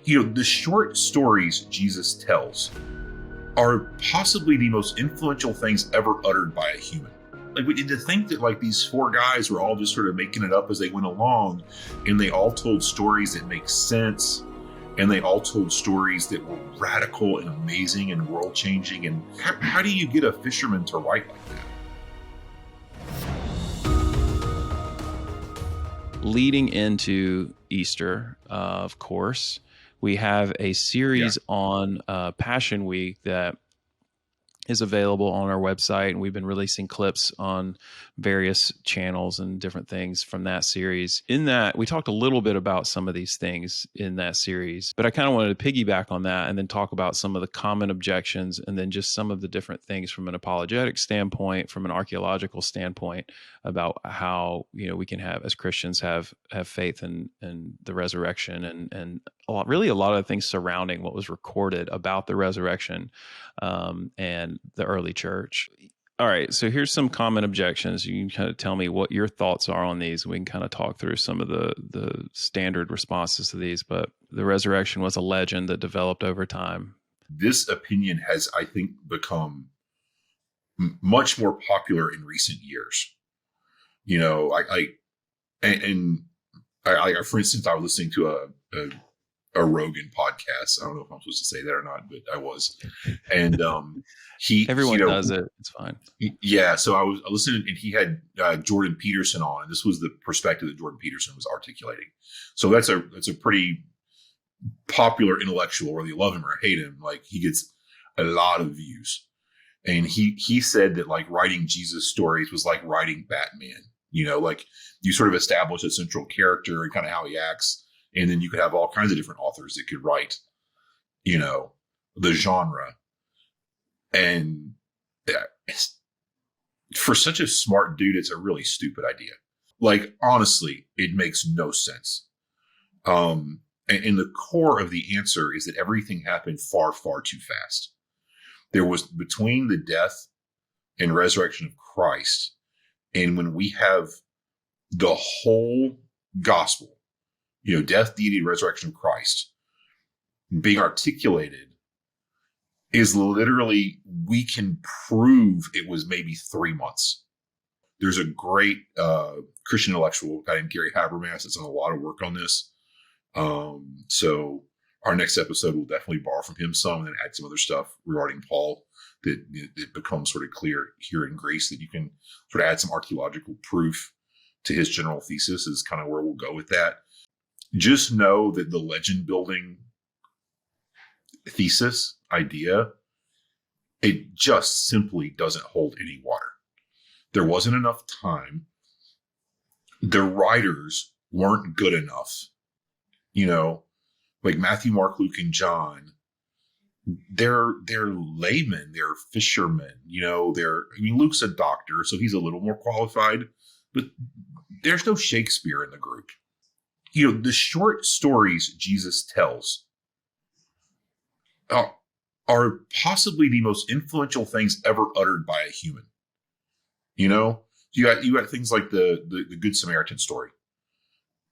The short stories Jesus tells are possibly the most influential things ever uttered by a human. Like, to think that like these four guys were all just sort of making it up as they went along, and they all told stories that make sense, and they all told stories that were radical and amazing and world changing. And how do you get a fisherman to write like that? Leading into Easter, of course, we have a series on Passion Week that is available on our website, and we've been releasing clips on various channels and different things from that series. In that, we talked a little bit about some of these things in that series, but I kind of wanted to piggyback on that and then talk about some of the common objections, and then just some of the different things from an apologetic standpoint, from an archaeological standpoint, about how we can have, as Christians, have faith in the resurrection, and really a lot of things surrounding what was recorded about the resurrection and the early church. All right, so here's some common objections. You can kind of tell me what your thoughts are on these. We can kind of talk through some of the standard responses to these. But the resurrection was a legend that developed over time. This opinion has, I think, become much more popular in recent years. For instance, I was listening to a Rogan podcast. I don't know if I'm supposed to say that or not, but I was. And everyone does it. It's fine. Yeah. So I was listening, and he had Jordan Peterson on, and this was the perspective that Jordan Peterson was articulating. So that's a pretty popular intellectual, whether you love him or hate him. Like, he gets a lot of views. And he said that like writing Jesus stories was like writing Batman. Like you sort of establish a central character and kind of how he acts. And then you could have all kinds of different authors that could write, the genre. And for such a smart dude, it's a really stupid idea. Like, honestly, it makes no sense. And the core of the answer is that everything happened far, far too fast. There was, between the death and resurrection of Christ, and when we have the whole gospel, death, deity, resurrection of Christ being articulated, is literally, we can prove it was maybe 3 months. There's a great Christian intellectual guy named Gary Habermas that's done a lot of work on this. So our next episode will definitely borrow from him some, and then add some other stuff regarding Paul that becomes sort of clear here in Greece, that you can sort of add some archaeological proof to his general thesis, is kind of where we'll go with that. Just know that the legend building thesis idea, it just simply doesn't hold any water. There wasn't enough time. The writers weren't good enough. Like Matthew, Mark, Luke, and John, they're laymen, they're fishermen. Luke's a doctor, so he's a little more qualified, but there's no Shakespeare in the group. The short stories Jesus tells are possibly the most influential things ever uttered by a human. You got things like the Good Samaritan story.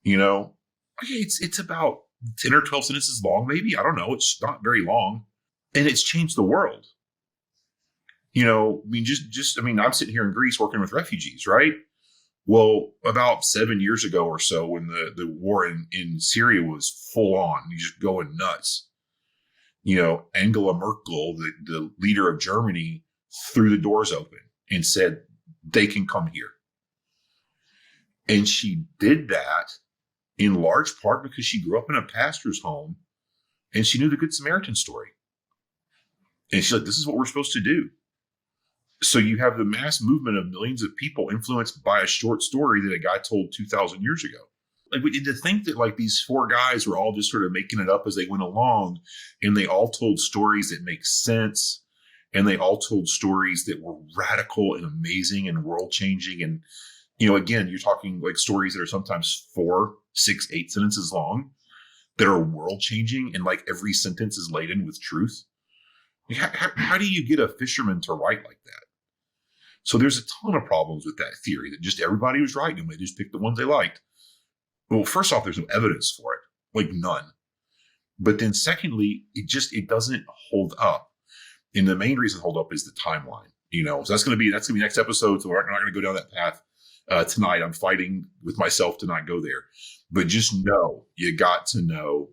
It's about 10 or 12 sentences long, maybe. I don't know. It's not very long, and it's changed the world. I'm sitting here in Greece working with refugees, right? Well, about 7 years ago or so, when the war in Syria was full on, just going nuts, Angela Merkel, the leader of Germany, threw the doors open and said, they can come here. And she did that in large part because she grew up in a pastor's home, and she knew the Good Samaritan story. And she's like, this is what we're supposed to do. So you have the mass movement of millions of people influenced by a short story that a guy told 2,000 years ago. Like, to think that like these four guys were all just sort of making it up as they went along, and they all told stories that make sense, and they all told stories that were radical and amazing and world changing. And, again, you're talking like stories that are sometimes 4, 6, 8 sentences long that are world changing, and like every sentence is laden with truth. How do you get a fisherman to write like that? So there's a ton of problems with that theory, that just everybody was writing them. They just picked the ones they liked. Well, first off, there's no evidence for it, like none. But then secondly, it doesn't hold up. And the main reason hold up is the timeline. So that's gonna be next episode. So we're not gonna go down that path tonight. I'm fighting with myself to not go there. But just know, you got to know,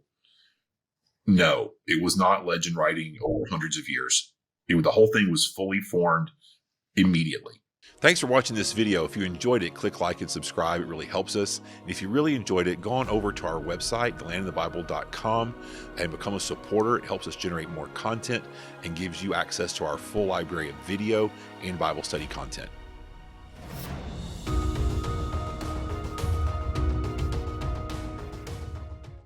no, it was not legend writing over hundreds of years. The whole thing was fully formed immediately. Thanks for watching this video. If you enjoyed it, click like and subscribe. It really helps us. And if you really enjoyed it, go on over to our website, thelandinthebible.com, and become a supporter. It helps us generate more content and gives you access to our full library of video and Bible study content.